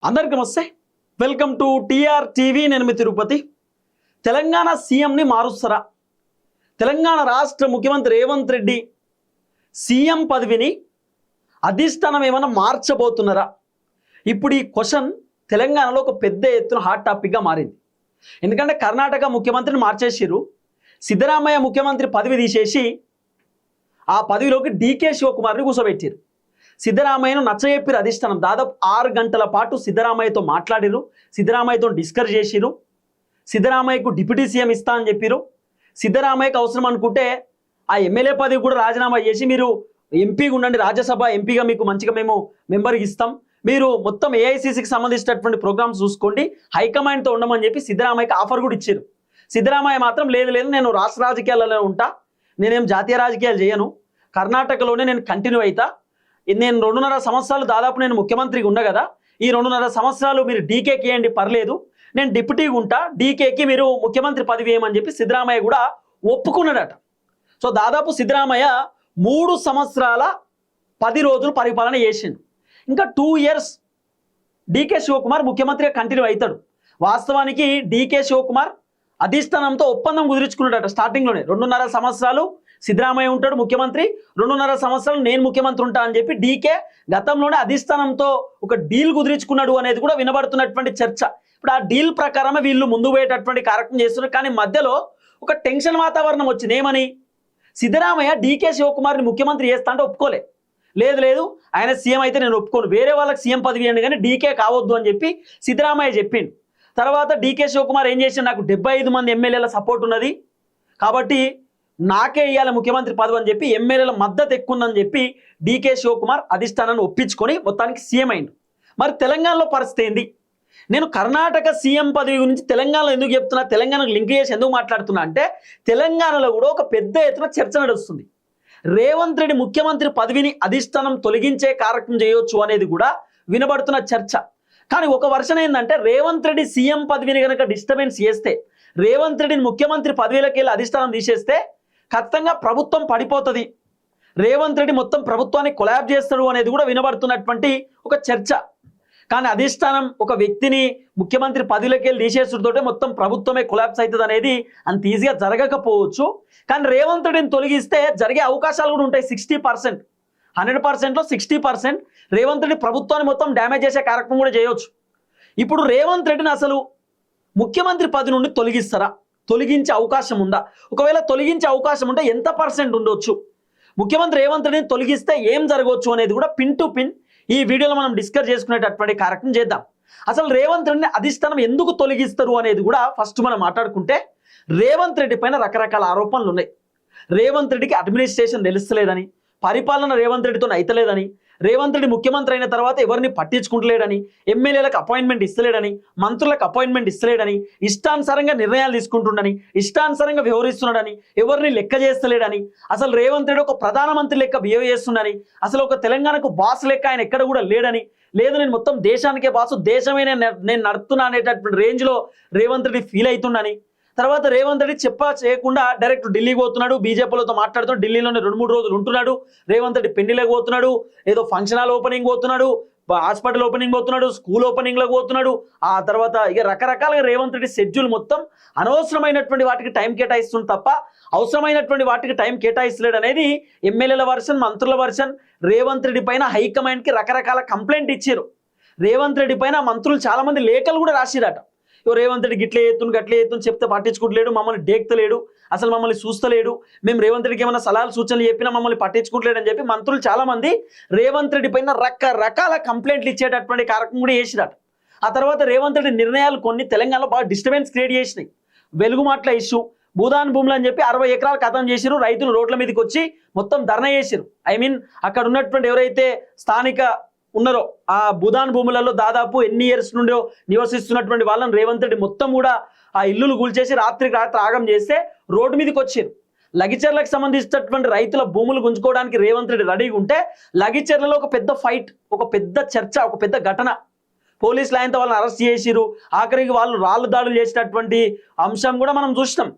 అందరికీ నమస్తే. Welcome to TR TV. నేను మీ తిరుపతి. తెలంగాణ సీఎంని మారుస్తారా? తెలంగాణ రాష్ట్ర ముఖ్యమంత్రి రేవంత్ రెడ్డి సీఎం పదవిని అధిష్టానం ఏమైనా మార్చబోతున్నారా? ఇప్పుడు ఈ క్వశ్చన్ తెలంగాణలో ఒక పెద్ద ఎత్తున హాట్ టాపిక్గా మారింది. ఎందుకంటే కర్ణాటక ముఖ్యమంత్రిని మార్చేసిరు, సిద్ధరామయ్య ముఖ్యమంత్రి పదవి తీసేసి ఆ పదవిలోకి డీకే శివకుమార్ని కూర్చోబెట్టారు. సిద్ధరామయ్యను నచ్చజెప్పిరు అధిష్టానం. దాదాపు 6 గంటల పాటు సిద్ధరామయ్యతో మాట్లాడిరు, సిద్ధరామయ్యతో డిస్కస్ చేసిరు. సిద్ధరామయ్యకు డిప్యూటీ సీఎం ఇస్తా అని చెప్పిరు. సిద్ధరామయ్యకు అవసరం అనుకుంటే ఆ ఎమ్మెల్యే పదవి కూడా రాజీనామా చేసి మీరు ఎంపీగా ఉండండి, రాజ్యసభ ఎంపీగా మీకు మంచిగా మేము మెంబర్కి ఇస్తాం, మీరు మొత్తం ఏఐసీసీకి సంబంధించినటువంటి ప్రోగ్రామ్స్ చూసుకోండి, హైకమాండ్తో ఉండమని చెప్పి సిద్ధరామయ్యకి ఆఫర్ కూడా ఇచ్చారు. సిద్ధరామయ్య మాత్రం లేదు లేదు, నేను రాష్ట్ర రాజకీయాలలో ఉంటా, నేనేం జాతీయ రాజకీయాలు చేయను, కర్ణాటకలోనే నేను కంటిన్యూ అవుతా, నేను 2.5 సంవత్సరాలు దాదాపు నేను ముఖ్యమంత్రిగా ఉన్నా కదా, ఈ 2.5 సంవత్సరాలు మీరు డీకేకి ఇవ్వండి పర్లేదు, నేను డిప్యూటీగా ఉంటా, డీకేకి మీరు ముఖ్యమంత్రి పదవి ఏమని చెప్పి సిద్ధరామయ్య కూడా ఒప్పుకున్నాడట. సో దాదాపు సిద్ధరామయ్య 3 సంవత్సరాల 10 రోజులు పరిపాలన చేసిండు. ఇంకా 2 ఇయర్స్ డీకే శివకుమార్ ముఖ్యమంత్రిగా కంటిన్యూ అవుతాడు. వాస్తవానికి డీకే శివకుమార్ అధిష్టానంతో ఒప్పందం కుదుర్చుకున్నాడట స్టార్టింగ్లోనే. 2.5 సంవత్సరాలు సిద్ధరామయ్య ఉంటాడు ముఖ్యమంత్రి, 2.5 సంవత్సరాలు నేను ముఖ్యమంత్రి ఉంటా అని చెప్పి డీకే గతంలోనే అధిష్టానంతో ఒక డీల్ కుదిరించుకున్నాడు అనేది కూడా వినబడుతున్నటువంటి చర్చ. ఇప్పుడు ఆ డీల్ ప్రకారమే వీళ్ళు ముందు పోయేటటువంటి కార్యక్రమం చేస్తున్నారు. కానీ మధ్యలో ఒక టెన్షన్ వాతావరణం వచ్చింది. ఏమని? సిద్ధరామయ్య డీకే శివకుమార్ని ముఖ్యమంత్రి చేస్తా అంటే ఒప్పుకోలే. లేదు లేదు, ఆయన సీఎం అయితే నేను ఒప్పుకోను, వేరే వాళ్ళకి సీఎం పదవి ఇవ్వండి కానీ డీకే కావద్దు అని చెప్పి సిద్ధరామయ్య చెప్పిండు. తర్వాత డీకే శివకుమార్ ఏం చేసిండు, నాకు 75 మంది ఎమ్మెల్యేల సపోర్ట్ ఉన్నది కాబట్టి నాకే ఇవ్వాలి ముఖ్యమంత్రి పదవి అని చెప్పి ఎమ్మెల్యేల మద్దతు ఎక్కువందని చెప్పి డీకే శివకుమార్ అధిష్టానాన్ని ఒప్పించుకొని మొత్తానికి సీఎం అయిండు. మరి తెలంగాణలో పరిస్థితి ఏంది? నేను కర్ణాటక సీఎం పదవి గురించి తెలంగాణలో ఎందుకు చెప్తున్నా, తెలంగాణకు లింక్ చేసి ఎందుకు మాట్లాడుతున్నా అంటే తెలంగాణలో కూడా ఒక పెద్ద ఎత్తున చర్చ నడుస్తుంది. రేవంత్ రెడ్డి ముఖ్యమంత్రి పదవిని అధిష్టానం తొలగించే కార్యక్రమం చేయొచ్చు అనేది కూడా వినబడుతున్న చర్చ. కానీ ఒక వర్షన్ ఏంటంటే రేవంత్ రెడ్డి సీఎం పదవిని కనుక డిస్టర్బెన్స్ చేస్తే, రేవంత్ రెడ్డిని ముఖ్యమంత్రి పదవిలోకి వెళ్ళి అధిష్టానం తీసేస్తే ఖచ్చితంగా ప్రభుత్వం పడిపోతుంది, రేవంత్ రెడ్డి మొత్తం ప్రభుత్వాన్ని కొలాబ్ చేస్తాడు అనేది కూడా వినబడుతున్నటువంటి ఒక చర్చ. కానీ అధిష్టానం ఒక వ్యక్తిని ముఖ్యమంత్రి పదవిలోకి వెళ్ళి తీసేస్తుంటే మొత్తం ప్రభుత్వమే కొలాబ్స్ అవుతుంది అనేది అంత ఈజీగా జరగకపోవచ్చు. కానీ రేవంత్ రెడ్డిని తొలగిస్తే జరిగే అవకాశాలు కూడా ఉంటాయి. 60%, 100%లో 60% రేవంత్ రెడ్డి ప్రభుత్వాన్ని మొత్తం డ్యామేజ్ చేసే కార్యక్రమం కూడా చేయవచ్చు. ఇప్పుడు రేవంత్ రెడ్డిని అసలు ముఖ్యమంత్రి పదవి నుండి తొలగిస్తారా, తొలగించే అవకాశం ఉందా? ఒకవేళ తొలగించే అవకాశం ఉంటే ఎంత % ఉండొచ్చు? ముఖ్యమంత్రి రేవంత్ రెడ్డిని తొలగిస్తే ఏం జరగవచ్చు అనేది కూడా పిన్ టు పిన్ ఈ వీడియోలో మనం డిస్కస్ చేసుకునేటటువంటి కార్యక్రమం చేద్దాం. అసలు రేవంత్ రెడ్డిని అధిష్టానం ఎందుకు తొలగిస్తారు అనేది కూడా ఫస్ట్ మనం మాట్లాడుకుంటే, రేవంత్ రెడ్డి పైన రకరకాల ఆరోపణలు ఉన్నాయి. రేవంత్ రెడ్డికి అడ్మినిస్ట్రేషన్ తెలుస్తలేదని, పరిపాలన రేవంత్ రెడ్డితో అయితలేదని, రేవంత్ రెడ్డి ముఖ్యమంత్రి అయిన తర్వాత ఎవరిని పట్టించుకుంటలేడని, ఎమ్మెల్యేలకు అపాయింట్మెంట్ ఇస్తలేడని, మంత్రులకు అపాయింట్మెంట్ ఇస్తలేడని, ఇష్టానుసారంగా నిర్ణయాలు తీసుకుంటుండని, ఇష్టానుసారంగా వ్యవహరిస్తున్నాడని, ఎవరిని లెక్క చేస్తలేడని, అసలు రేవంత్ రెడ్డి ఒక ప్రధానమంత్రి లెక్క బిహేవ్ చేస్తుండని, అసలు ఒక తెలంగాణకు బాస్ లెక్క ఆయన ఎక్కడ కూడా లేడని, లేదు నేను మొత్తం దేశానికే బాసు, దేశమే నేను నడుపుతున్నా అనేటటువంటి రేంజ్లో రేవంత్ రెడ్డి ఫీల్ అవుతుండని, తర్వాత రేవంత్ రెడ్డి చేయకుండా డైరెక్ట్ ఢిల్లీకి పోతున్నాడు, బీజేపీలతో మాట్లాడుతున్నాడు, ఢిల్లీలోనే 2-3 రోజులు ఉంటున్నాడు, రేవంత్ రెడ్డి పెళ్లిలోకి పోతున్నాడు, ఏదో ఫంక్షన్ హాల్ ఓపెనింగ్ పోతున్నాడు, హాస్పిటల్ ఓపెనింగ్ పోతున్నాడు, స్కూల్ ఓపెనింగ్లోకి పోతున్నాడు, ఆ తర్వాత ఇక రకరకాలుగా రేవంత్ రెడ్డి షెడ్యూల్ మొత్తం అనవసరమైనటువంటి వాటికి టైం కేటాయిస్తుంది తప్ప అవసరమైనటువంటి వాటికి టైం కేటాయిస్తలేడు అనేది ఎమ్మెల్యేల వర్షన్, మంత్రుల వర్షన్. రేవంత్ రెడ్డి పైన హైకమాండ్కి రకరకాల కంప్లైంట్ ఇచ్చారు. రేవంత్ రెడ్డి పైన మంత్రులు చాలామంది లేఖలు కూడా రాసిరట. రేవంత్ రెడ్డి గిట్లే ఎత్తును గట్లే ఎత్తును చెప్తే పట్టించుకుంటలేడు, మమ్మల్ని డేక్తలేడు, అసలు మమ్మల్ని చూస్తలేడు, మేము రేవంత్ రెడ్డికి ఏమైనా సలహాలు సూచనలు చెప్పినా మమ్మల్ని పట్టించుకుంటలేడు అని చెప్పి మంత్రులు చాలామంది రేవంత్ రెడ్డి పైన రకరకాల కంప్లైంట్లు ఇచ్చేటటువంటి కార్యక్రమం కూడా చేసిరట. ఆ తర్వాత రేవంత్ రెడ్డి నిర్ణయాలు కొన్ని తెలంగాణలో బాగా డిస్టర్బెన్స్ క్రియేట్ చేసినాయి. వెలుగుమాట్ల ఇష్యూ, భూదాన్ భూములు అని చెప్పి 60 ఎకరాలు ఖతం చేసిరు, రైతులు రోడ్ల మీదకి వచ్చి మొత్తం ధర్నా చేసిరు. అక్కడ ఉన్నటువంటి ఎవరైతే స్థానిక ఉన్నారో ఆ భూదాన్ భూములలో దాదాపు ఎన్ని ఇయర్స్ నుండో నివసిస్తున్నటువంటి వాళ్ళని రేవంత్ రెడ్డి మొత్తం కూడా ఆ ఇల్లులు కూల్చేసి రాత్రికి రాత్రి ఆగం చేస్తే రోడ్డు మీదకి వచ్చారు. లగిచెర్లకు సంబంధించినటువంటి రైతుల భూములు గుంజుకోవడానికి రేవంత్ రెడ్డి రెడీగా ఉంటే లగిచెర్లలో ఒక పెద్ద ఫైట్, ఒక పెద్ద చర్చ, ఒక పెద్ద ఘటన, పోలీసులు ఆయనతో వాళ్ళని అరెస్ట్ చేసిరు, ఆఖరికి వాళ్ళు రాళ్ళు దాడులు చేసినటువంటి అంశం కూడా మనం చూసినాం.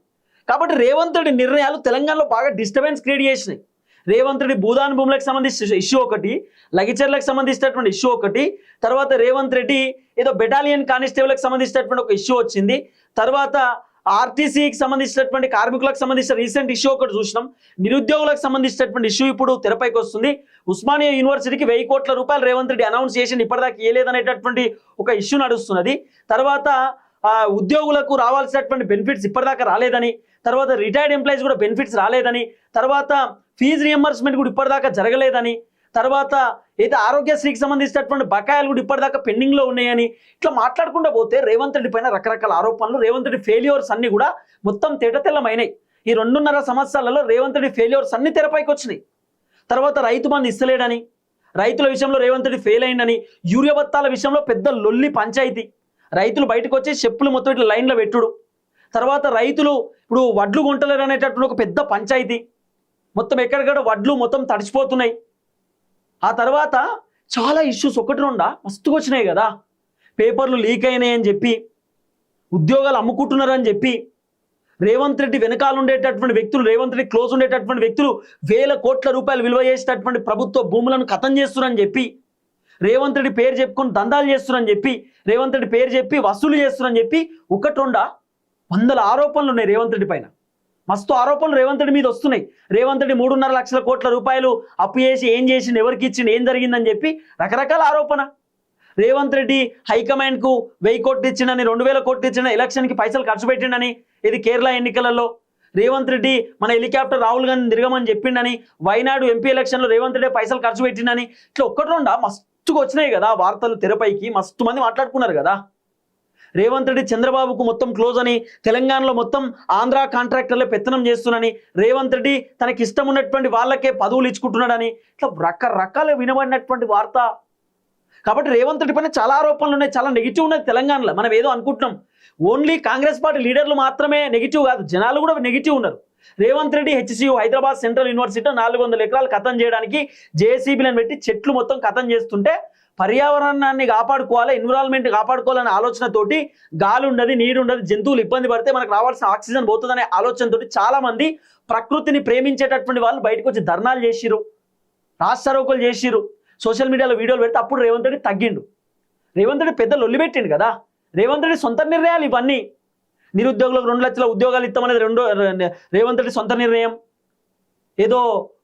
కాబట్టి రేవంత్ రెడ్డి నిర్ణయాలు తెలంగాణలో బాగా డిస్టర్బెన్స్ క్రియేట్ చేసినాయి. రేవంత్ రెడ్డి భూదాన్ భూములకు సంబంధించిన ఇష్యూ ఒకటి, లగిచెర్లకు సంబంధించినటువంటి ఇష్యూ ఒకటి, తర్వాత రేవంత్ రెడ్డి ఏదో బెటాలియన్ కానిస్టేబుల్కి సంబంధించినటువంటి ఒక ఇష్యూ వచ్చింది. తర్వాత ఆర్టీసీకి సంబంధించినటువంటి కార్మికులకు సంబంధించిన రీసెంట్ ఇష్యూ ఒకటి చూసినాం. నిరుద్యోగులకు సంబంధించినటువంటి ఇష్యూ ఇప్పుడు తెరపైకి వస్తుంది. ఉస్మానియా యూనివర్సిటీకి 1000 కోట్ల రూపాయలు రేవంత్ రెడ్డి అనౌన్స్ చేసి ఇప్పటిదాకా ఇవ్వలేదనేటటువంటి ఒక ఇష్యూ నడుస్తున్నది. తర్వాత ఉద్యోగులకు రావాల్సినటువంటి బెనిఫిట్స్ ఇప్పటిదాకా రాలేదని, తర్వాత రిటైర్డ్ ఎంప్లాయీస్ కూడా బెనిఫిట్స్ రాలేదని, తర్వాత ఫీజు రియంబర్స్మెంట్ కూడా ఇప్పటిదాకా జరగలేదని, తర్వాత అయితే ఆరోగ్యశ్రీకి సంబంధించినటువంటి బకాయిలు కూడా ఇప్పటిదాకా పెండింగ్లో ఉన్నాయని, ఇట్లా మాట్లాడకుండా పోతే రేవంత్ రెడ్డి పైన రకరకాల ఆరోపణలు, రేవంత్ రెడ్డి ఫెయిల్యూర్స్ అన్ని కూడా మొత్తం తేటతెల్లమైనాయి. ఈ 2.5 సంవత్సరాలలో రేవంత్ రెడ్డి ఫెయిల్యూర్స్ అన్ని తెరపైకి వచ్చినాయి. తర్వాత రైతు బంధు ఇస్తలేడని, రైతుల విషయంలో రేవంత్ రెడ్డి ఫెయిల్ అయిందని, యూరియా బత్తాల విషయంలో పెద్ద లొల్లి పంచాయతీ, రైతులు బయటకు వచ్చి చెప్పులు మొత్తం ఇట్లా లైన్లో పెట్టుడు, తర్వాత రైతులు ఇప్పుడు వడ్లు కొంటలేరు అనేటటువంటి ఒక పెద్ద పంచాయతీ, మొత్తం ఎక్కడికక్కడ వడ్లు మొత్తం తడిచిపోతున్నాయి. ఆ తర్వాత చాలా ఇష్యూస్ ఒకటి రెండా మస్తుగా వచ్చినాయి కదా. పేపర్లు లీక్ అయినాయి అని చెప్పి, ఉద్యోగాలు అమ్ముకుంటున్నారని చెప్పి, రేవంత్ రెడ్డి వెనకాల ఉండేటటువంటి వ్యక్తులు, రేవంత్ రెడ్డి క్లోజ్ ఉండేటటువంటి వ్యక్తులు 1000 కోట్ల రూపాయలు విలువ చేసేటటువంటి ప్రభుత్వ భూములను ఖతం చేస్తున్నారని చెప్పి, రేవంత్ రెడ్డి పేరు చెప్పుకొని దందాలు చేస్తున్నారని చెప్పి, రేవంత్ రెడ్డి పేరు చెప్పి వసూలు చేస్తున్నారని చెప్పి, ఒకటి రెండా 100 ఆరోపణలు ఉన్నాయి రేవంత్ రెడ్డి పైన. మస్తు ఆరోపణలు రేవంత్ రెడ్డి మీద వస్తున్నాయి. రేవంత్ రెడ్డి 3.5 లక్షల కోట్ల రూపాయలు అప్పు చేసి ఏం చేసిండు, ఎవరికి ఇచ్చిండు, ఏం జరిగిందని చెప్పి రకరకాల ఆరోపణ. రేవంత్ రెడ్డి హైకమాండ్కు 1000 కోట్లు ఇచ్చిండని, 2000 కోట్లు ఇచ్చిన ఎలక్షన్కి పైసలు ఖర్చు పెట్టిండని, ఇది కేరళ ఎన్నికలలో. రేవంత్ రెడ్డి మన హెలికాప్టర్ రాహుల్ గాంధీ తిరగమని చెప్పిండని, వైనాడు ఎంపీ ఎలక్షన్లో రేవంత్ రెడ్డి పైసలు ఖర్చు పెట్టిండని, ఇట్లా ఒక్కటి రెండా మస్తుగా వచ్చినాయి కదా వార్తలు తెరపైకి. మస్తు మంది మాట్లాడుకున్నారు కదా. రేవంత్ రెడ్డి చంద్రబాబుకు మొత్తం క్లోజ్ అని, తెలంగాణలో మొత్తం ఆంధ్ర కాంట్రాక్టర్లే పెత్తనం చేస్తున్నానని, రేవంత్ రెడ్డి తనకి ఇష్టం ఉన్నటువంటి వాళ్ళకే పదవులు ఇచ్చుకుంటున్నాడని, ఇట్లా రకరకాల వినబడినటువంటి వార్త. కాబట్టి రేవంత్ రెడ్డి పైన చాలా ఆరోపణలు ఉన్నాయి, చాలా నెగిటివ్ ఉన్నది తెలంగాణలో. మనం ఏదో అనుకుంటున్నాం, ఓన్లీ కాంగ్రెస్ పార్టీ లీడర్లు మాత్రమే నెగిటివ్ కాదు, జనాలు కూడా నెగిటివ్ ఉన్నారు. Revanth Reddy HCU Hyderabad central university 400 ఎకరాలు ఖతం చేయడానికి JCBలను పెట్టి చెట్లు మొత్తం ఖతం చేస్తుంటే, పర్యావరణాన్ని కాపాడుకోవాలి, ఎన్విరాన్మెంట్ కాపాడుకోవాలనే ఆలోచనతోటి, గాలి ఉండదు, నీరు ఉండదు, జంతువులు ఇబ్బంది పడితే మనకు రావాల్సిన ఆక్సిజన్ పోతుందనే ఆలోచనతోటి చాలా మంది ప్రకృతిని ప్రేమించేటటువంటి వాళ్ళు బయటకు వచ్చి ధర్నాలు చేసిరు, రాస్తారోకోలు చేసిరు, సోషల్ మీడియాలో వీడియోలు పెడితే అప్పుడు రేవంత్ రెడ్డి తగ్గిండు. రేవంత్ రెడ్డి పెద్ద లొల్లి పెట్టిండు కదా. రేవంత్ రెడ్డి సొంత నిర్ణయాలు ఇవన్నీ. నిరుద్యోగులకు 2 లక్షల ఉద్యోగాలు ఇస్తామనేది రేవంత్ రెడ్డి సొంత నిర్ణయం. ఏదో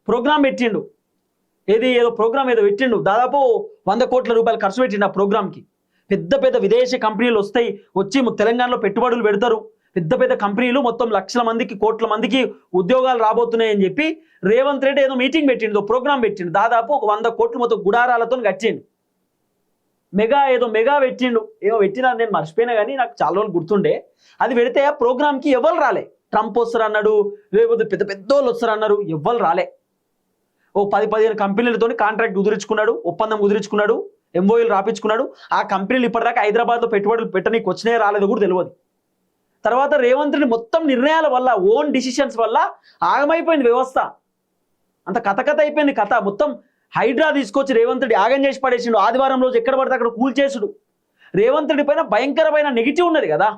ప్రోగ్రాం పెట్టిండు, ఏదో ప్రోగ్రామ్ ఏదో పెట్టిండు, దాదాపు 100 కోట్ల రూపాయలు ఖర్చు పెట్టిండు ఆ ప్రోగ్రామ్కి. పెద్ద పెద్ద విదేశీ కంపెనీలు వచ్చి తెలంగాణలో పెట్టుబడులు పెడతారు, పెద్ద పెద్ద కంపెనీలు, మొత్తం లక్షల మందికి, కోట్ల మందికి ఉద్యోగాలు రాబోతున్నాయని చెప్పి రేవంత్ రెడ్డి ఏదో మీటింగ్ పెట్టిండు, ప్రోగ్రామ్ పెట్టిండు, దాదాపు 100 కోట్లు మొత్తం గుడారాలతో కట్టిండు. మెగా పెట్టిండు, ఏమో పెట్టినా నేను మర్చిపోయినా కానీ నాకు చాలా రోజులు గుర్తుండే. అది పెడితే ఆ ప్రోగ్రామ్కి ఎవరు రాలే. ట్రంప్ వస్తారు అన్నాడు, లేకపోతే పెద్ద పెద్ద వాళ్ళు వస్తారు అన్నారు, ఎవ్వరు రాలే. ఓ 10-15 కంపెనీలతో కాంట్రాక్ట్ కుదుర్చుకున్నాడు, ఒప్పందం కుదుర్చుకున్నాడు, MOUలు రాపించుకున్నాడు. ఆ కంపెనీలు ఇప్పటిదాకా హైదరాబాద్లో పెట్టుబడులు పెట్టడానికి వచ్చినాయో రాలేదో కూడా తెలియదు. తర్వాత రేవంత్ రెడ్డి మొత్తం నిర్ణయాల వల్ల, ఓన్ డిసిషన్స్ వల్ల ఆగమైపోయింది వ్యవస్థ. అంత కథ అయిపోయింది కథ. మొత్తం హైడ్రా తీసుకొచ్చి రేవంత్ రెడ్డి ఆగం చేసి పడేసిండు. ఆదివారం రోజు ఎక్కడ పడితే అక్కడ కూల్చేసుడు. రేవంత్ రెడ్డి పైన భయంకరమైన నెగిటివ్ ఉన్నది కదా.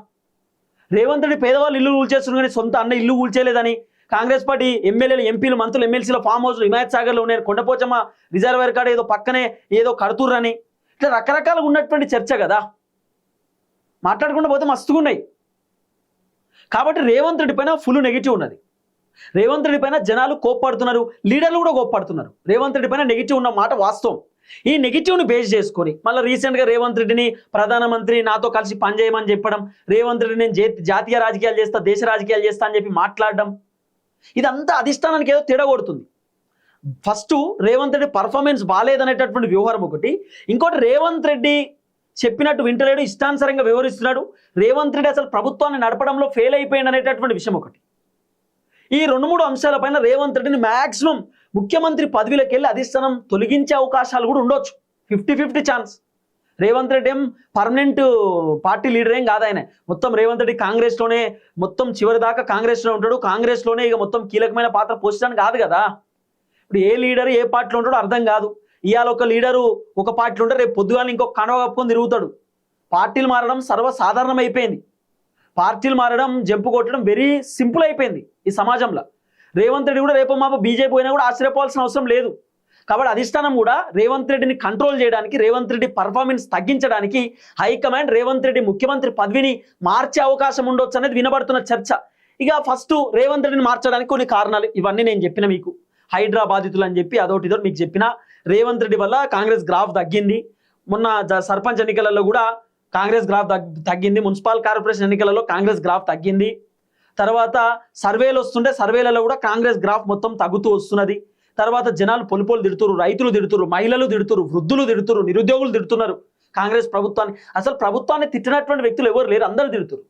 రేవంత్ రెడ్డి పేదవాళ్ళు ఇల్లు కూల్చేస్తున్నారు కానీ సొంత అన్న ఇల్లు కూల్చేయలేదని, కాంగ్రెస్ పార్టీ ఎమ్మెల్యేలు, ఎంపీలు, మంత్రులు, ఎమ్మెల్సీల ఫామ్ హౌస్లు హిమాయత్ సాగర్లో ఉన్నాయి, కొండపోచమ్మ రిజర్వేర్ కాడ ఏదో పక్కనే ఏదో కడుతుర్రని, ఇట్లా రకరకాలుగా ఉన్నటువంటి చర్చ కదా. మాట్లాడకుండా పోతే మస్తుగా ఉన్నాయి. కాబట్టి రేవంత్ రెడ్డి పైన ఫుల్ నెగిటివ్ ఉన్నది. రేవంత్ రెడ్డి పైన జనాలు కోప్పడుతున్నారు, లీడర్లు కూడా కోప్పడుతున్నారు. రేవంత్ రెడ్డి పైన నెగిటివ్ ఉన్న మాట వాస్తవం. ఈ నెగిటివ్ని బేస్ చేసుకొని మళ్ళీ రీసెంట్గా రేవంత్ రెడ్డిని ప్రధానమంత్రి నాతో కలిసి పనిచేయమని చెప్పడం, రేవంత్ రెడ్డి నేను జాతీయ రాజకీయాలు చేస్తా, దేశ రాజకీయాలు చేస్తా అని చెప్పి మాట్లాడడం, ఇదంతా అధిష్టానానికి ఏదో తేడా కొడుతుంది. ఫస్ట్ రేవంత్ రెడ్డి పర్ఫార్మెన్స్ బాగాలేదనేటటువంటి వ్యవహారం ఒకటి, ఇంకోటి రేవంత్ రెడ్డి చెప్పినట్టు వింటలేడు, ఇష్టానుసారంగా వ్యవహరిస్తున్నాడు, రేవంత్ రెడ్డి అసలు ప్రభుత్వాన్ని నడపడంలో ఫెయిల్ అయిపోయింది అనేటటువంటి విషయం ఒకటి. ఈ 2-3 అంశాలపైన రేవంత్ రెడ్డిని మ్యాక్సిమం ముఖ్యమంత్రి పదవిలోకి వెళ్ళి అధిష్టానం తొలగించే అవకాశాలు కూడా ఉండొచ్చు. 50-50 ఛాన్స్. రేవంత్ రెడ్డి ఏం పర్మనెంట్ పార్టీ లీడర్ ఏం కాదు ఆయన. మొత్తం రేవంత్ రెడ్డి కాంగ్రెస్లోనే మొత్తం చివరి దాకా కాంగ్రెస్లో ఉంటాడు, కాంగ్రెస్లోనే ఇక మొత్తం కీలకమైన పాత్ర పోషించడానికి కాదు కదా. ఇప్పుడు ఏ లీడర్ ఏ పార్టీలో ఉంటాడో అర్థం కాదు. ఇవాళ ఒక లీడరు ఒక పార్టీలో ఉంటాడు, రేపు పొద్దుగానే ఇంకొక కండవ కప్పుకొని తిరుగుతాడు. పార్టీలు మారడం సర్వసాధారణం అయిపోయింది. పార్టీలు మారడం, జంపు కొట్టడం వెరీ సింపుల్ అయిపోయింది ఈ సమాజంలో. రేవంత్ రెడ్డి కూడా రేపు మాపు బీజేపీ పోయినా కూడా ఆశ్చర్యపోవాల్సిన అవసరం లేదు. కాబట్టి అధిష్టానం కూడా రేవంత్ రెడ్డిని కంట్రోల్ చేయడానికి, రేవంత్ రెడ్డి పర్ఫార్మెన్స్ తగ్గించడానికి హైకమాండ్ రేవంత్ రెడ్డి ముఖ్యమంత్రి పదవిని మార్చే అవకాశం ఉండొచ్చు అనేది వినబడుతున్న చర్చ. ఇక ఫస్ట్ రేవంత్ రెడ్డిని మార్చడానికి కొన్ని కారణాలు ఇవన్నీ నేను చెప్పిన మీకు. హైడ్రా బాధితులు అని చెప్పి అదొకటి ఇదొకటి మీకు చెప్పిన. రేవంత్ రెడ్డి వల్ల కాంగ్రెస్ గ్రాఫ్ తగ్గింది. మొన్న సర్పంచ్ ఎన్నికలలో కూడా కాంగ్రెస్ గ్రాఫ్ తగ్గింది. మున్సిపల్ కార్పొరేషన్ ఎన్నికలలో కాంగ్రెస్ గ్రాఫ్ తగ్గింది. తర్వాత సర్వేలు వస్తుంటే సర్వేలలో కూడా కాంగ్రెస్ గ్రాఫ్ మొత్తం తగ్గుతూ వస్తున్నది. తర్వాత జనాలు పొలిపోలు తిడుతురు, రైతులు తిడుతురు, మహిళలు తిడుతురు, వృద్ధులు తిడుతురు, నిరుద్యోగులు తిడుతున్నారు కాంగ్రెస్ ప్రభుత్వాన్ని. అసలు ప్రభుత్వాన్ని తిట్టినటువంటి వ్యక్తులు ఎవరు లేరు, అందరూ తిడుతురు.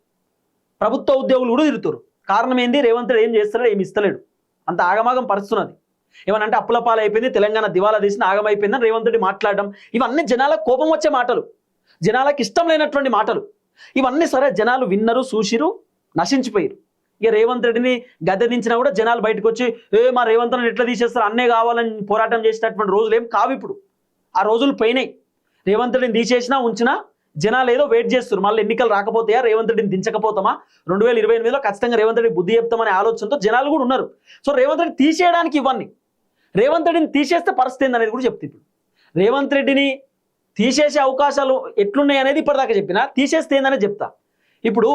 ప్రభుత్వ ఉద్యోగులు కూడా తిడుతురు. కారణం ఏంది? రేవంత్ రెడ్డి ఏం చేస్తలేడు, ఏమి ఇస్తలేడు, అంత ఆగమాగం పరుస్తున్నది. ఏమనంటే అప్పుల పాలు అయిపోయింది, తెలంగాణ దివాలా తీసిన ఆగమైపోయిందని రేవంత్ రెడ్డి మాట్లాడడం, ఇవన్నీ జనాలకు కోపం వచ్చే మాటలు, జనాలకు ఇష్టం లేనటువంటి మాటలు. ఇవన్నీ సరే జనాలు విన్నరు, చూసిరు, నశించిపోయారు. ఇక రేవంత్ రెడ్డిని గద్దెదించినా కూడా జనాలు బయటకు వచ్చి మా రేవంత్ రెడ్డిని ఎట్లా తీసేస్తారు, అన్నే కావాలని పోరాటం చేసేటటువంటి రోజులు ఏం కావు ఇప్పుడు. ఆ రోజులు పోయినాయి. రేవంత్ రెడ్డిని తీసేసినా ఉంచినా జనాలు ఏదో వెయిట్ చేస్తారు, మళ్ళీ ఎన్నికలు రాకపోతాయా, రేవంత్ రెడ్డిని దించకపోతామా, 2028లో ఖచ్చితంగా రేవంత్ రెడ్డి బుద్ధి చెప్తామనే ఆలోచనతో జనాలు కూడా ఉన్నారు. సో రేవంత్ రెడ్డి తీసేయడానికి ఇవన్నీ, రేవంత్ రెడ్డిని తీసేస్తే పరిస్థితి ఏందనేది కూడా చెప్తే. ఇప్పుడు రేవంత్ రెడ్డిని తీసేసే అవకాశాలు ఎట్లున్నాయి అనేది ఇప్పటిదాకా చెప్పినా, తీసేస్తే ఏందనేది చెప్తా. ఇప్పుడు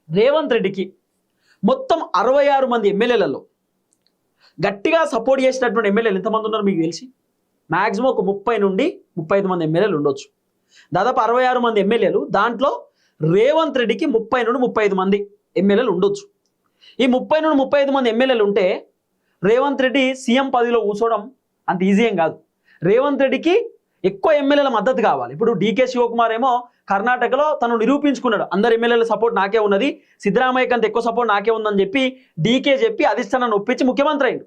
రేవంత్ రెడ్డికి మొత్తం 66 మంది ఎమ్మెల్యేలలో గట్టిగా సపోర్ట్ చేసినటువంటి ఎమ్మెల్యేలు ఎంతమంది ఉన్నారు మీకు తెలిసి? మ్యాక్సిమం ఒక 30 నుండి 35 మంది ఎమ్మెల్యేలు ఉండొచ్చు. దాదాపు 66 మంది ఎమ్మెల్యేలు, దాంట్లో రేవంత్ రెడ్డికి 30 నుండి 35 మంది ఎమ్మెల్యేలు ఉండొచ్చు. ఈ 30 నుండి 35 మంది ఎమ్మెల్యేలు ఉంటే రేవంత్ రెడ్డి సీఎం పదవిలో కూర్చోవడం అంత ఈజీ ఏం కాదు. రేవంత్ రెడ్డికి ఎక్కువ ఎమ్మెల్యేల మద్దతు కావాలి. ఇప్పుడు డీకే శివకుమార్ ఏమో కర్ణాటకలో తను నిరూపించుకున్నాడు, అందరు ఎమ్మెల్యేల సపోర్ట్ నాకే ఉన్నది, సిద్ధరామయ్య కంటే ఎక్కువ సపోర్ట్ నాకే ఉందని చెప్పి డీకే చెప్పి అధిష్టానాన్ని ఒప్పించి ముఖ్యమంత్రి అయింది.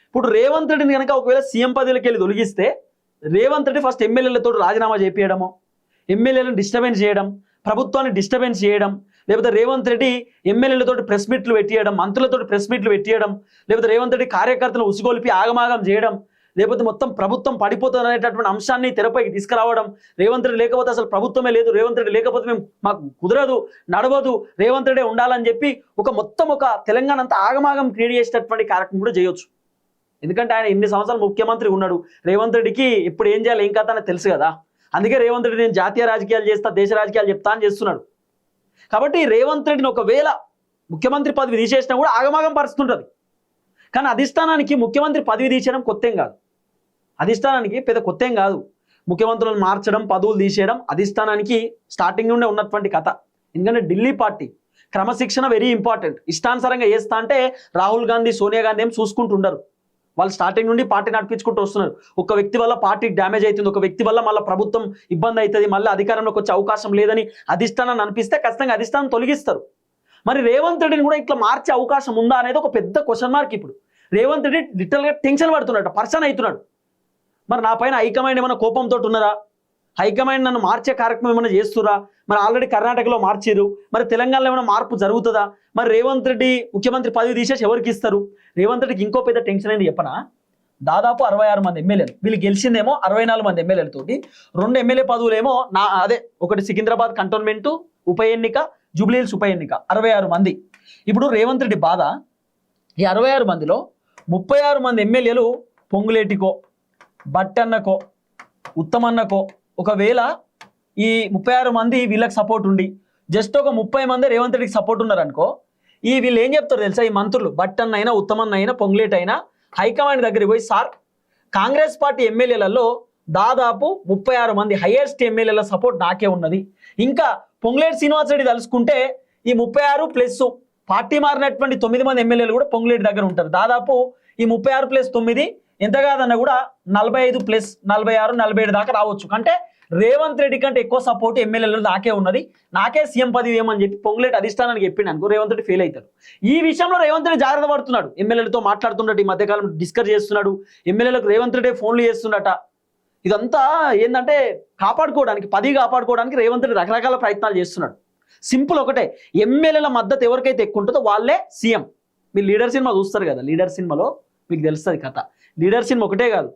ఇప్పుడు రేవంత్ రెడ్డిని కనుక ఒకవేళ సీఎం పదవిలోకి వెళ్ళి తొలగిస్తే రేవంత్ రెడ్డి ఫస్ట్ ఎమ్మెల్యేలతో రాజీనామా చేపించడము, ఎమ్మెల్యేలను డిస్టర్బెన్స్ చేయడం, ప్రభుత్వాన్ని డిస్టర్బెన్స్ చేయడం, లేకపోతే రేవంత్ రెడ్డి ఎమ్మెల్యేలతో ప్రెస్ మీట్లు పెట్టియడం, మంత్రులతో ప్రెస్ మీట్లు పెట్టియడం, లేకపోతే రేవంత్ రెడ్డి కార్యకర్తలను ఉసిగొల్పి ఆగమాగం చేయడం, లేకపోతే మొత్తం ప్రభుత్వం పడిపోతుంది అనేటటువంటి అంశాన్ని తెరపైకి తీసుకురావడం. రేవంత్ రెడ్డి లేకపోతే అసలు ప్రభుత్వమే లేదు, రేవంత్ రెడ్డి లేకపోతే మేము మాకు కుదరదు, నడవదు, రేవంత్ రెడ్డి ఉండాలని చెప్పి ఒక తెలంగాణ అంతా ఆగమాగం క్రియేట్ చేసేటటువంటి కార్యక్రమం కూడా చేయొచ్చు. ఎందుకంటే ఆయన ఇన్ని సంవత్సరాలు ముఖ్యమంత్రి ఉన్నాడు, రేవంత్ రెడ్డికి ఇప్పుడు ఏం చేయాలి ఏం కథ అని తెలుసు కదా. అందుకే రేవంత్ రెడ్డి నేను జాతీయ రాజకీయాలు చేస్తా, దేశ రాజకీయాలు చెప్తా అని చేస్తున్నాడు. కాబట్టి రేవంత్ రెడ్డిని ఒకవేళ ముఖ్యమంత్రి పదవి తీసేసినా కూడా ఆగమాగం పరుస్తుంటుంది. కానీ అధిష్టానానికి ముఖ్యమంత్రి పదవి తీసేయడం కొత్తేం కాదు, అధిష్టానానికి పెద్ద కొత్తేం కాదు. ముఖ్యమంత్రులను మార్చడం, పదవులు తీసేయడం అధిష్టానానికి స్టార్టింగ్ నుండే ఉన్నటువంటి కథ. ఎందుకంటే ఢిల్లీ పార్టీ క్రమశిక్షణ వెరీ ఇంపార్టెంట్. ఇష్టానుసారంగా చేస్తా అంటే రాహుల్ గాంధీ, సోనియా గాంధీ ఏం చూసుకుంటుండరు. వాళ్ళు స్టార్టింగ్ నుండి పార్టీ నడిపించుకుంటూ వస్తున్నారు. ఒక వ్యక్తి వల్ల పార్టీకి డ్యామేజ్ అవుతుంది, ఒక వ్యక్తి వల్ల మళ్ళీ ప్రభుత్వం ఇబ్బంది అవుతుంది, మళ్ళీ అధికారంలోకి వచ్చే అవకాశం లేదని అధిష్టానాన్ని అనిపిస్తే ఖచ్చితంగా అధిష్టానం తొలగిస్తారు. మరి రేవంత్ రెడ్డిని కూడా ఇట్లా మార్చే అవకాశం ఉందా అనేది ఒక పెద్ద క్వశ్చన్ మార్క్. ఇప్పుడు రేవంత్ రెడ్డి లిటరల్గా టెన్షన్ పడుతున్నాడు, పర్సన్ అవుతున్నాడు. మరి నా పైన హైకమాండ్ ఏమైనా కోపంతో ఉన్నారా? హైకమాండ్ నన్ను మార్చే కార్యక్రమం ఏమైనా చేస్తురా? మరి ఆల్రెడీ కర్ణాటకలో మార్చారు, మరి తెలంగాణలో ఏమైనా మార్పు జరుగుతుందా? మరి రేవంత్ రెడ్డి ముఖ్యమంత్రి పదవి తీసేసి ఎవరికి ఇస్తారు? రేవంత్ రెడ్డికి ఇంకో పెద్ద టెన్షన్ అయింది చెప్పనా? దాదాపు 66 మంది ఎమ్మెల్యేలు, వీళ్ళు గెలిచిందేమో 64 మంది ఎమ్మెల్యేలతోటి, 2 ఎమ్మెల్యే పదవులేమో ఒకటి సికింద్రాబాద్ కంటోన్మెంటు ఉప ఎన్నిక, జూబ్లీహిల్స్ ఉప ఎన్నిక, 66 మంది. ఇప్పుడు రేవంత్ రెడ్డి బాధ, ఈ 66 మందిలో 36 మంది ఎమ్మెల్యేలు పొంగులేటికో, బట్టన్నకో, ఉత్తమన్నకో, ఒకవేళ ఈ 36 మంది వీళ్ళకి సపోర్ట్ ఉండి జస్ట్ ఒక 30 మంది రేవంత్ రెడ్డికి సపోర్ట్ ఉన్నారనుకో, ఈ వీళ్ళు ఏం చెప్తారు తెలుసా? ఈ మంత్రులు బట్టన్న అయినా, ఉత్తమన్న అయినా, పొంగులేటి అయినా హైకమాండ్ దగ్గరికి పోయి, సార్ కాంగ్రెస్ పార్టీ ఎమ్మెల్యేలలో దాదాపు 36 మంది హైయెస్ట్ ఎమ్మెల్యేల సపోర్ట్ నాకే ఉన్నది, ఇంకా పొంగులేటి శ్రీనివాస్ రెడ్డి తలుసుకుంటే ఈ 36 ప్లస్ పార్టీ మారినటువంటి 9 మంది ఎమ్మెల్యేలు కూడా పొంగులేటి దగ్గర ఉంటారు. దాదాపు ఈ 36 ప్లస్ 9 ఎంత కాదన్నా కూడా 45 ప్లస్ 46, 47 దాకా రావచ్చు. అంటే రేవంత్ రెడ్డి కంటే ఎక్కువ సపోర్ట్ ఎమ్మెల్యేలు నాకే ఉన్నది, నాకే సీఎం పదవి ఏమని చెప్పి పొంగులేటి అధిష్టానానికి చెప్పిండు అనుకో, రేవంత్ రెడ్డి ఫెయిల్ అవుతాడు. ఈ విషయంలో రేవంత్ రెడ్డి జాగ్రత్త పడుతున్నాడు, ఎమ్మెల్యేలతో మాట్లాడుతున్నట్టు ఈ మధ్యకాలం డిస్కస్ చేస్తున్నాడు, ఎమ్మెల్యేలకు రేవంత్ రెడ్డి ఫోన్లు చేస్తున్నట. ఇదంతా ఏంటంటే కాపాడుకోవడానికి, పదవి కాపాడుకోవడానికి రేవంత్ రెడ్డి రకరకాల ప్రయత్నాలు చేస్తున్నాడు. సింపుల్ ఒకటే, ఎమ్మెల్యేల మద్దతు ఎవరికైతే ఎక్కువ ఉంటుందో వాళ్ళే సీఎం. మీరు లీడర్ సినిమా చూస్తారు కదా, లీడర్ సినిమాలో మీకు తెలుస్తుంది కథ. లీడర్ సినిమా ఒకటే కాదు,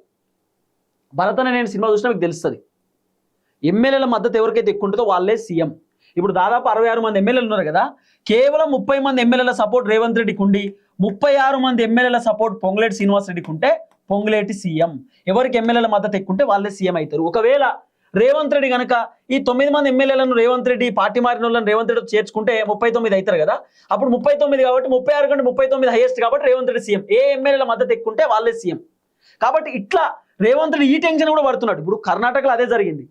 భరత్ అనే నేను సినిమా చూసినా మీకు తెలుస్తుంది. ఎమ్మెల్యేల మద్దతు ఎవరికైతే ఎక్కువ ఉంటుందో వాళ్ళే సీఎం. ఇప్పుడు దాదాపు 66 మంది ఎమ్మెల్యేలు ఉన్నారు కదా, కేవలం 30 మంది ఎమ్మెల్యేల సపోర్ట్ రేవంత్ రెడ్డికి ఉండి 36 మంది ఎమ్మెల్యేల సపోర్ట్ పొంగులేటి శ్రీనివాస్ రెడ్డికి ఉంటే పొంగులేటి సీఎం. ఎవరికి ఎమ్మెల్యేల మద్దతు ఎక్కువ ఉంటే వాళ్ళే సీఎం అవుతారు. ఒకవేళ రేవంత్ రెడ్డి కనుక ఈ 9 మంది ఎమ్మెల్యేలను రేవంత్ రెడ్డి పార్టీ మారిన వాళ్ళని రేవంత్ రెడ్డి చేర్చుకుంటే 39 అవుతారు కదా. అప్పుడు 39 కాబట్టి 36 కంటే 39 హైయెస్ట్ కాబట్టి రేవంత్ రెడ్డి సీఎం. ఏ ఎమ్మెల్యేల మద్దతు ఎక్కువ ఉంటే వాళ్ళే సీఎం. కాబట్టి ఇట్లా రేవంత్ రెడ్డి ఈ టెన్షన్ కూడా పడుతున్నాడు. ఇప్పుడు కర్ణాటకలో అదే జరిగింది.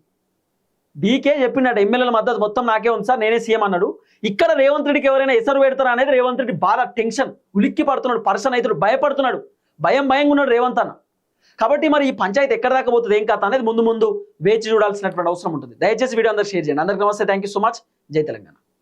డీకే చెప్పినట్టు ఎమ్మెల్యేల మద్దతు మొత్తం నాకే ఉంది సార్, నేనే సీఎం అన్నాడు. ఇక్కడ రేవంత్ రెడ్డికి ఎవరైనా ఎసరు పెడతారా అనేది రేవంత్ రెడ్డి బాగా టెన్షన్, ఉలిక్కి పడుతున్నాడు, పర్సన్ అవుతాడు, భయపడుతున్నాడు, భయంగా ఉన్నాడు రేవంత్ అన్న. కాబట్టి మరి ఈ పంచాయతీ ఎక్కడ దాకా పోతుంది, ఏం కథ అనేది ముందు వేచి చూడాల్సినటువంటి అవసరం ఉంటుంది. దయచేసి వీడియో అందరూ షేర్ చేయండి. అందరికీ నమస్తే, థ్యాంక్ యూ సో మచ్. జై తెలంగాణ.